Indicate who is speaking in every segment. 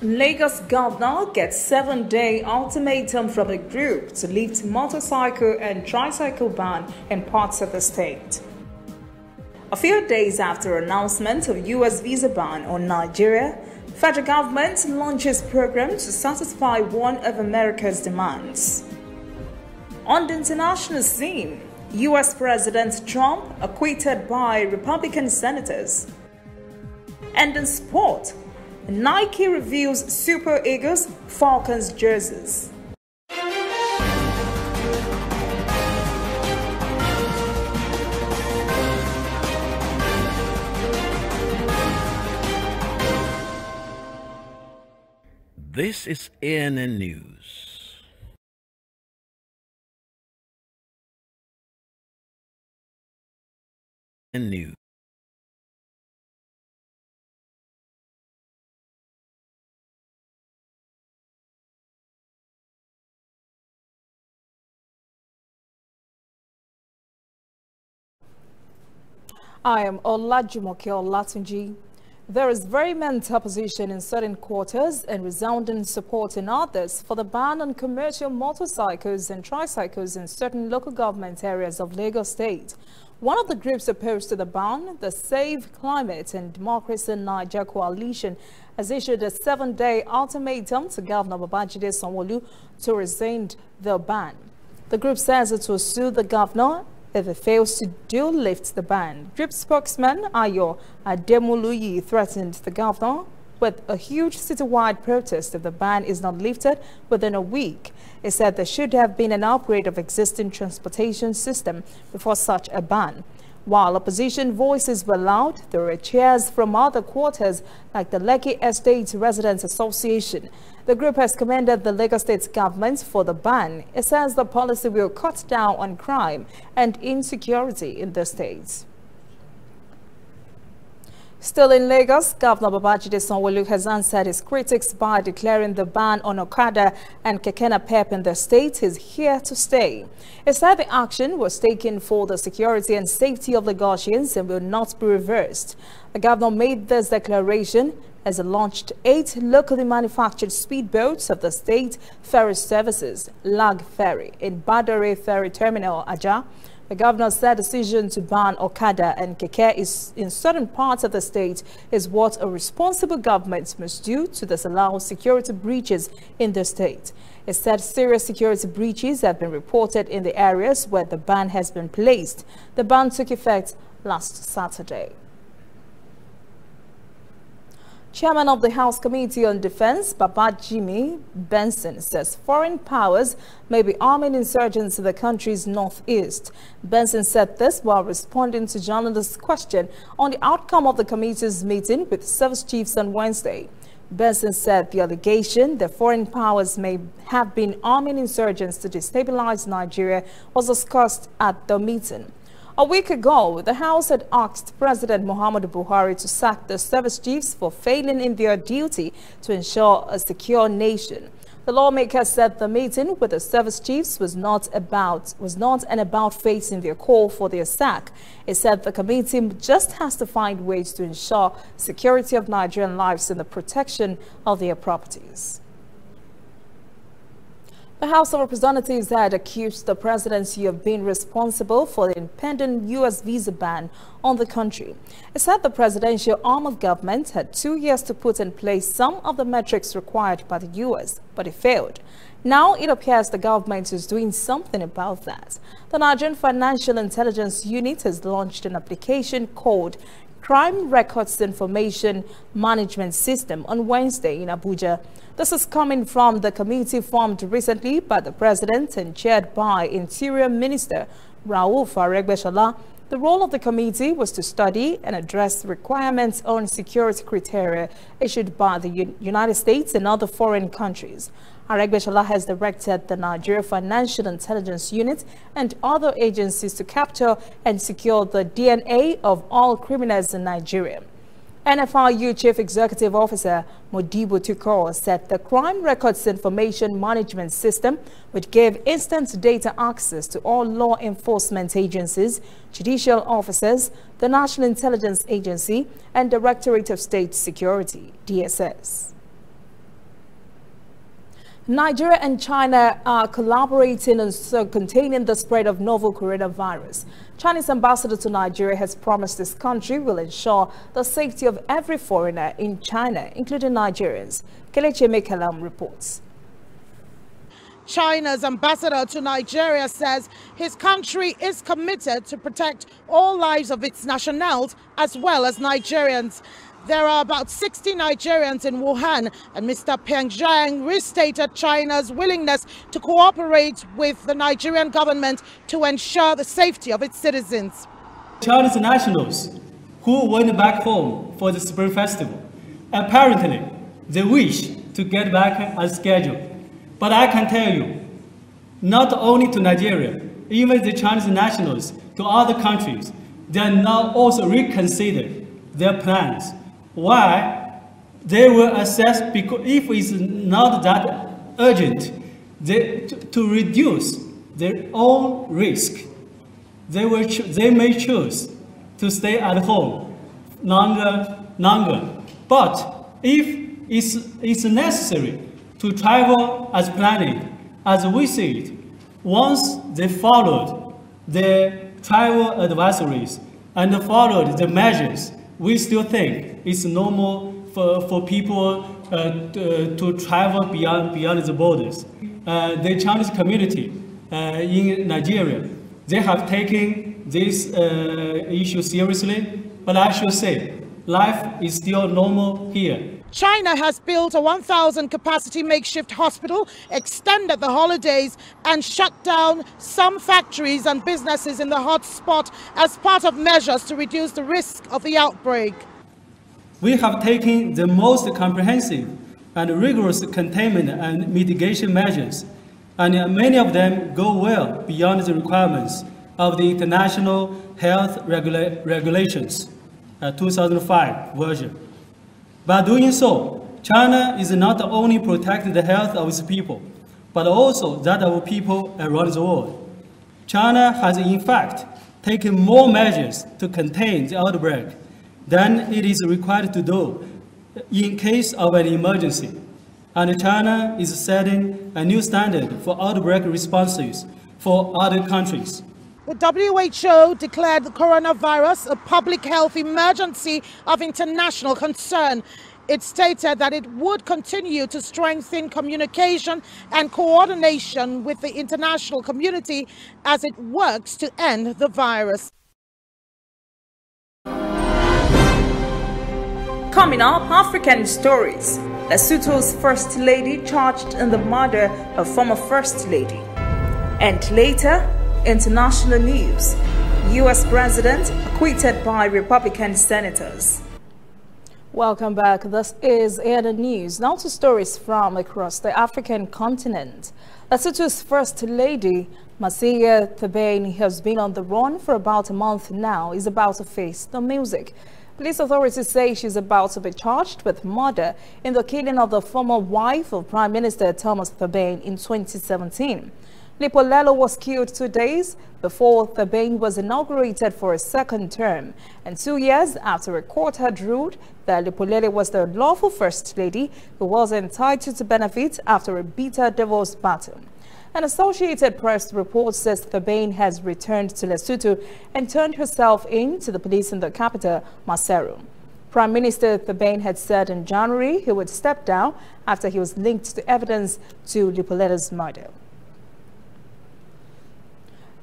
Speaker 1: Lagos governor gets 7-day ultimatum from the group to lift motorcycle and tricycle ban in parts of the state. A few days after announcement of U.S. visa ban on Nigeria, federal government launches program to satisfy one of America's demands. On the international scene, U.S. President Trump acquitted by Republican senators. And in sport, Nike reveals Super Eagles Falcons jerseys.
Speaker 2: This is ANN News. News.
Speaker 1: I am Olajumoke Olatunji. There is vehement opposition in certain quarters and resounding support in others for the ban on commercial motorcycles and tricycles in certain local government areas of Lagos State. One of the groups opposed to the ban, the Save Climate and Democracy in Niger Coalition, has issued a 7-day ultimatum to Governor Babajide Sanwo-Olu to rescind the ban. The group says it will sue the governor if it fails to lift the ban. Group spokesman Ayo Ademuluyi threatened the governor with a huge citywide protest if the ban is not lifted within a week. He said there should have been an upgrade of existing transportation system before such a ban. While opposition voices were loud, there were cheers from other quarters like the Lekki Estate Residents Association. The group has commended the Lagos State government for the ban. It says the policy will cut down on crime and insecurity in the state. Still in Lagos, Governor Babajide Sanwo-Olu has answered his critics by declaring the ban on Okada and Keke Napep in the state is here to stay. He said the action was taken for the security and safety of Lagosians and will not be reversed. The governor made this declaration as he launched 8 locally manufactured speedboats of the state ferry services, Lag Ferry, in Badore Ferry Terminal, Aja. The governor said the decision to ban Okada and Keke in certain parts of the state is what a responsible government must do to disallow security breaches in the state. He said serious security breaches have been reported in the areas where the ban has been placed. The ban took effect last Saturday. Chairman of the House Committee on Defense, Babajimi Benson, says foreign powers may be arming insurgents in the country's northeast. Benson said this while responding to journalists' question on the outcome of the committee's meeting with service chiefs on Wednesday. Benson said the allegation that foreign powers may have been arming insurgents to destabilize Nigeria was discussed at the meeting. A week ago, the House had asked President Muhammadu Buhari to sack the service chiefs for failing in their duty to ensure a secure nation. The lawmaker said the meeting with the service chiefs was not an about facing their call for their sack. It said the committee just has to find ways to ensure security of Nigerian lives and the protection of their properties. The House of Representatives had accused the presidency of being responsible for the impending U.S. visa ban on the country. It said the presidential arm of government had 2 years to put in place some of the metrics required by the U.S., but it failed. Now it appears the government is doing something about that. The Nigerian Financial Intelligence Unit has launched an application called Crime Records Information Management System on Wednesday in Abuja. This is coming from the committee formed recently by the president and chaired by Interior Minister Rauf Aregbesola. The role of the committee was to study and address requirements on security criteria issued by the United States and other foreign countries. Aregbesola has directed the Nigeria Financial Intelligence Unit and other agencies to capture and secure the DNA of all criminals in Nigeria. NFIU Chief Executive Officer Modibo Tukor said the Crime Records Information Management System would give instant data access to all law enforcement agencies, judicial officers, the National Intelligence Agency, and Directorate of State Security, DSS. Nigeria and China are collaborating on containing the spread of novel coronavirus. Chinese ambassador to Nigeria has promised this country will ensure the safety of every foreigner in China, including Nigerians. Kelechi Mekalam reports.
Speaker 3: China's ambassador to Nigeria says his country is committed to protect all lives of its nationals as well as Nigerians. There are about 60 Nigerians in Wuhan, and Mr. Peng Zhang restated China's willingness to cooperate with the Nigerian government to ensure the safety of its citizens.
Speaker 4: Chinese nationals who went back home for the Spring Festival, apparently they wish to get back as scheduled. But I can tell you, not only to Nigeria, even the Chinese nationals to other countries, they are now also reconsider their plans. Why? They will assess, because if it's not that urgent, to reduce their own risk, they may choose to stay at home longer. But if it's necessary to travel as planned, as we see it, once they followed the travel advisories and followed the measures, we still think it's normal for people to travel beyond the borders. The Chinese community in Nigeria, they have taken this issue seriously, but I should say, life is still normal here.
Speaker 3: China has built a 1,000 capacity makeshift hospital, extended the holidays and shut down some factories and businesses in the hotspot as part of measures to reduce the risk of the outbreak.
Speaker 4: We have taken the most comprehensive and rigorous containment and mitigation measures, and many of them go well beyond the requirements of the International Health Regulations, 2005 version. By doing so, China is not only protecting the health of its people, but also that of people around the world. China has in fact taken more measures to contain the outbreak than it is required to do in case of an emergency. And China is setting a new standard for outbreak responses for other countries.
Speaker 3: The WHO declared the coronavirus a public health emergency of international concern. It stated that it would continue to strengthen communication and coordination with the international community as it works to end the virus.
Speaker 1: Coming up, African stories. Lesotho's First Lady charged in the murder of former First Lady. And later, international news. U.S. President acquitted by Republican senators. Welcome back. This is ANN News. Now to stories from across the African continent. Lesotho's First Lady, Masia Thabane, has been on the run for about a month now, is about to face the music. Police authorities say she's about to be charged with murder in the killing of the former wife of Prime Minister Thomas Thabane in 2017. Lipolelo was killed 2 days before Thabane was inaugurated for a second term, and 2 years after a court had ruled that Lipolelo was the lawful First Lady who was entitled to benefit after a bitter divorce battle. An Associated Press report says Thabane has returned to Lesotho and turned herself in to the police in the capital, Maseru. Prime Minister Thabane had said in January he would step down after he was linked to evidence to Lipolelo's murder.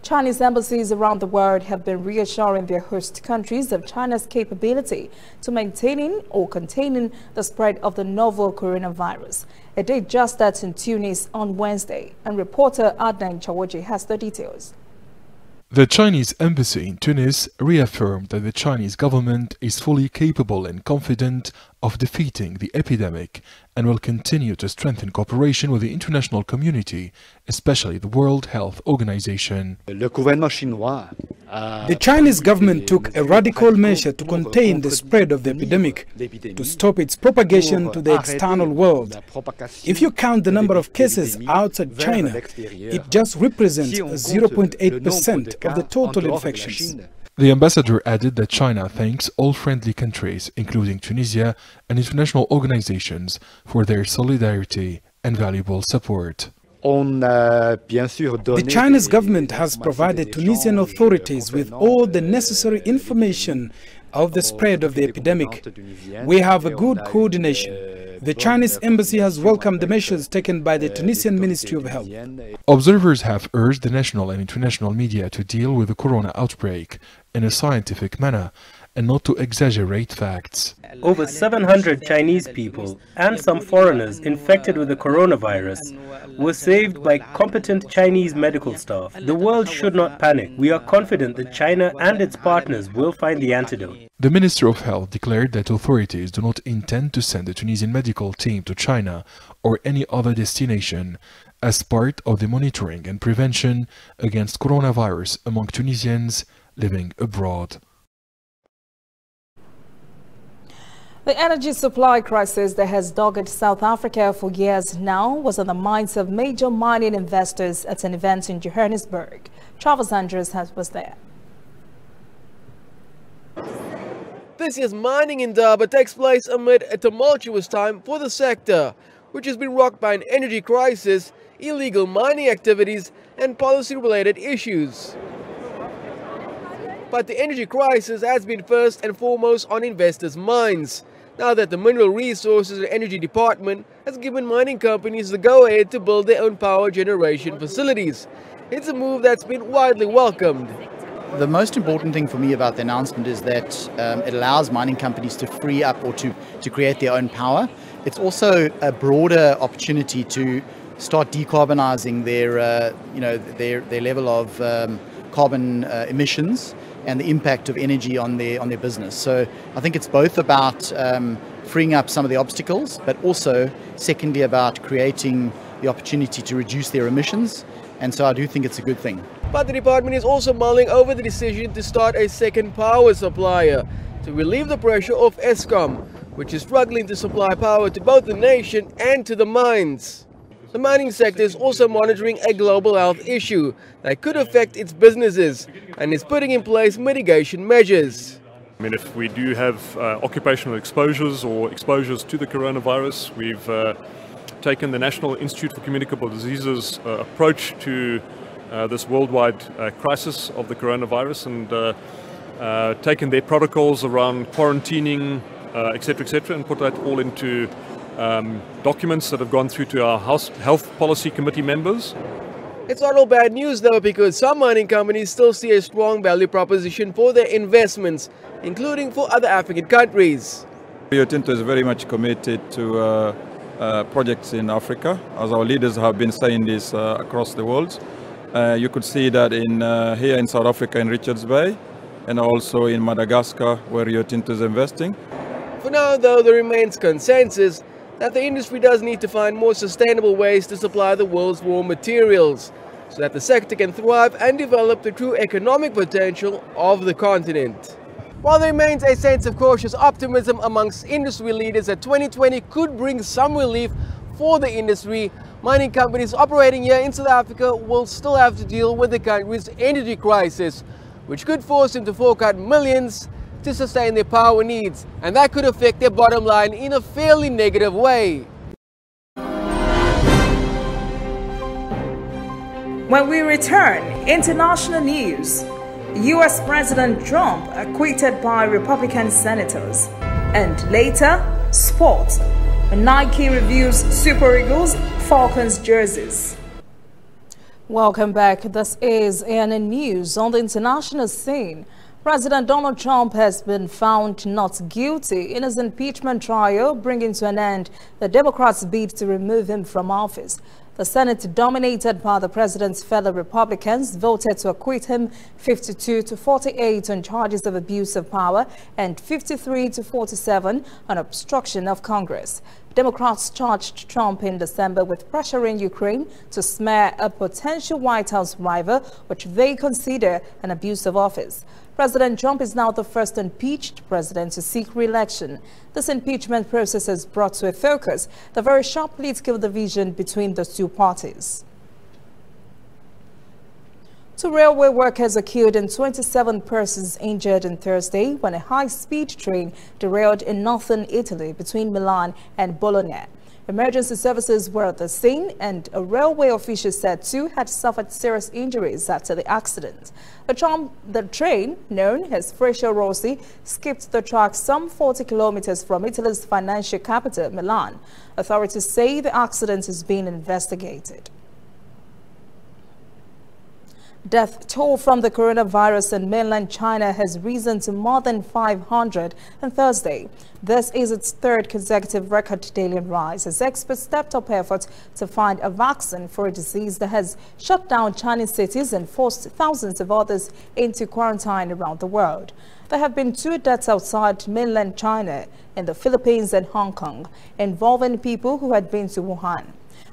Speaker 1: Chinese embassies around the world have been reassuring their host countries of China's capability to maintaining or containing the spread of the novel coronavirus. It did just that in Tunis on Wednesday, and reporter Adnan Chawoji has the details.
Speaker 5: The Chinese embassy in Tunis reaffirmed that the Chinese government is fully capable and confident of defeating the epidemic and will continue to strengthen cooperation with the international community, especially the World Health Organization.
Speaker 6: The Chinese government took a radical measure to contain the spread of the epidemic, to stop its propagation to the external world. If you count the number of cases outside China, it just represents 0.8% of the total infections.
Speaker 5: The ambassador added that China thanks all friendly countries, including Tunisia and international organizations, for their solidarity and valuable support.
Speaker 6: The Chinese government has provided Tunisian authorities with all the necessary information of the spread of the epidemic. We have a good coordination. The Chinese embassy has welcomed the measures taken by the Tunisian Ministry of Health.
Speaker 5: Observers have urged the national and international media to deal with the corona outbreak in a scientific manner and not to exaggerate facts.
Speaker 7: Over 700 Chinese people and some foreigners infected with the coronavirus were saved by competent Chinese medical staff. The world should not panic. We are confident that China and its partners will find the antidote.
Speaker 5: The Minister of Health declared that authorities do not intend to send a Tunisian medical team to China or any other destination as part of the monitoring and prevention against coronavirus among Tunisians living abroad.
Speaker 1: The energy supply crisis that has dogged South Africa for years now was on the minds of major mining investors at an event in Johannesburg. Travis Andrews was there.
Speaker 8: This year's mining in Indaba takes place amid a tumultuous time for the sector, which has been rocked by an energy crisis, illegal mining activities and policy-related issues. But the energy crisis has been first and foremost on investors' minds, now that the Mineral Resources and Energy Department has given mining companies the go-ahead to build their own power generation facilities. It's a move that's been widely welcomed.
Speaker 9: The most important thing for me about the announcement is that it allows mining companies to free up or to create their own power. It's also a broader opportunity to start decarbonizing their level of carbon emissions and the impact of energy on their business. So I think it's both about freeing up some of the obstacles, but also secondly about creating the opportunity to reduce their emissions. And so I do think it's a good thing.
Speaker 8: But the department is also mulling over the decision to start a second power supplier to relieve the pressure of Eskom, which is struggling to supply power to both the nation and to the mines. The mining sector is also monitoring a global health issue that could affect its businesses and is putting in place mitigation measures.
Speaker 10: I mean, if we do have occupational exposures or exposures to the coronavirus, we've taken the National Institute for Communicable Diseases approach to this worldwide crisis of the coronavirus and taken their protocols around quarantining, etc., and put that all into documents that have gone through to our Health Policy Committee members.
Speaker 8: It's not all bad news though, because some mining companies still see a strong value proposition for their investments, including for other African countries.
Speaker 11: Rio Tinto is very much committed to projects in Africa, as our leaders have been saying this across the world. You could see that here in South Africa in Richards Bay and also in Madagascar where Rio Tinto is investing.
Speaker 8: For now though, there remains consensus that the industry does need to find more sustainable ways to supply the world's raw materials so that the sector can thrive and develop the true economic potential of the continent. While there remains a sense of cautious optimism amongst industry leaders that 2020 could bring some relief for the industry, mining companies operating here in South Africa will still have to deal with the country's energy crisis, which could force them to fork out millions to sustain their power needs, and that could affect their bottom line in a fairly negative way.
Speaker 1: When we return, international news. US President Trump acquitted by Republican senators. And later, sports. Nike reviews Super Eagles Falcons jerseys. Welcome back. This is ANN News. On the international scene, President Donald Trump has been found not guilty in his impeachment trial, bringing to an end the Democrats' bid to remove him from office. The Senate, dominated by the president's fellow Republicans, voted to acquit him 52-48 on charges of abuse of power and 53-47 on obstruction of Congress. Democrats charged Trump in December with pressuring Ukraine to smear a potential White House rival, which they consider an abuse of office. President Trump is now the first impeached president to seek re-election. This impeachment process has brought to a focus the very sharp political division between the two parties. Two railway workers are killed and 27 persons injured on Thursday when a high-speed train derailed in northern Italy between Milan and Bologna. Emergency services were at the scene, and a railway official said 2 had suffered serious injuries after the accident. The train, known as Freccia-Rossi, skipped the track some 40 kilometers from Italy's financial capital, Milan. Authorities say the accident is being investigated. Death toll from the coronavirus in mainland China has risen to more than 500 on Thursday. This is its 3rd consecutive record daily rise as experts stepped up efforts to find a vaccine for a disease that has shut down Chinese cities and forced thousands of others into quarantine around the world. There have been 2 deaths outside mainland China, in the Philippines and Hong Kong, involving people who had been to Wuhan.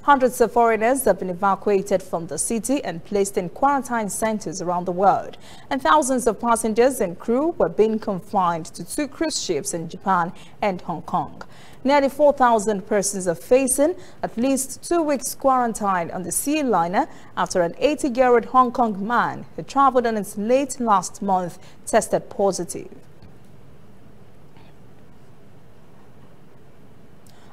Speaker 1: Hundreds of foreigners have been evacuated from the city and placed in quarantine centers around the world, and thousands of passengers and crew were being confined to 2 cruise ships in Japan and Hong Kong. Nearly 4,000 persons are facing at least 2 weeks quarantine on the sea liner after an 80-year-old Hong Kong man who traveled on it late last month tested positive.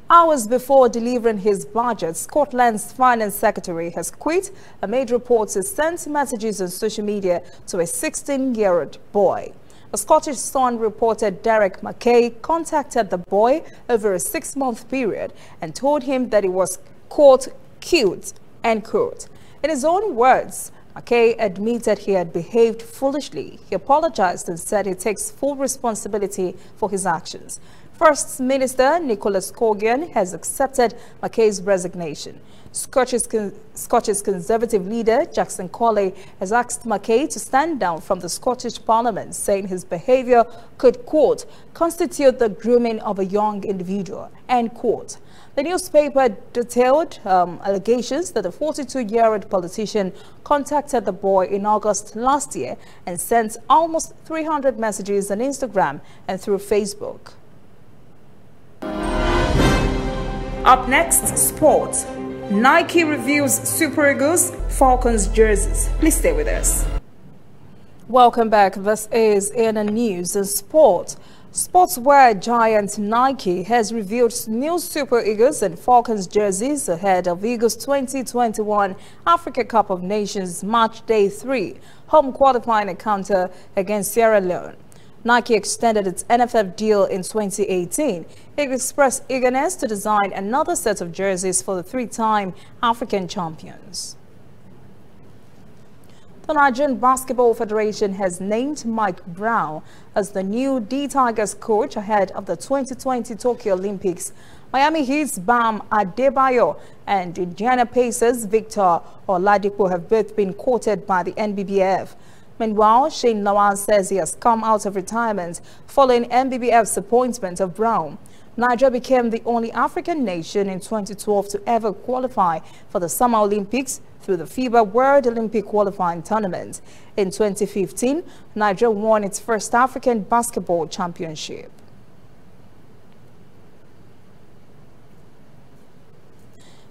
Speaker 1: Hours before delivering his budget, Scotland's Finance Secretary has quit amid reports he sent messages on social media to a 16-year-old boy. A Scottish Sun reported Derek Mackay contacted the boy over a 6-month period and told him that he was, quote, cute, end quote. In his own words, Mackay admitted he had behaved foolishly. He apologized and said he takes full responsibility for his actions. First Minister Nicola Sturgeon has accepted Mackay's resignation. Scottish Conservative leader Jackson Colley has asked Mackay to stand down from the Scottish Parliament, saying his behavior could, quote, constitute the grooming of a young individual, end quote. The newspaper detailed allegations that the 42-year-old politician contacted the boy in August last year and sent almost 300 messages on Instagram and through Facebook. Up next, sports. Nike reveals Super Eagles Falcons jerseys. Please stay with us. Welcome back. This is ANN News and Sport. Sportswear giant Nike has revealed new Super Eagles and Falcons jerseys ahead of Eagles 2021 Africa Cup of Nations Match Day 3 home qualifying encounter against Sierra Leone. Nike extended its NFF deal in 2018. It expressed eagerness to design another set of jerseys for the 3-time African champions. The Nigerian Basketball Federation has named Mike Brown as the new D-Tigers coach ahead of the 2020 Tokyo Olympics. Miami Heat's Bam Adebayo and Indiana Pacers' Victor Oladipo have both been courted by the NBBF. Meanwhile, Shane Lawan says he has come out of retirement following NBBF's appointment of Brown. Niger became the only African nation in 2012 to ever qualify for the Summer Olympics through the FIBA World Olympic Qualifying Tournament. In 2015, Niger won its first African basketball championship.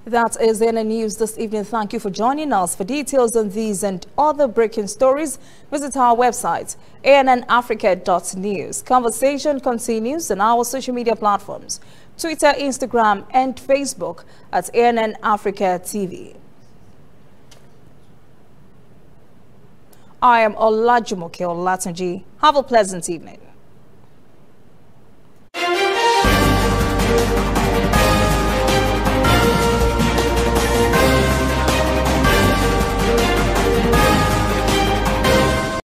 Speaker 1: That is ANN News this evening. Thank you for joining us. For details on these and other breaking stories, visit our website, annafrica.news. Conversation continues on our social media platforms, Twitter, Instagram, and Facebook at ANN Africa TV. I am Olajumoke Olatunji. Have a pleasant evening.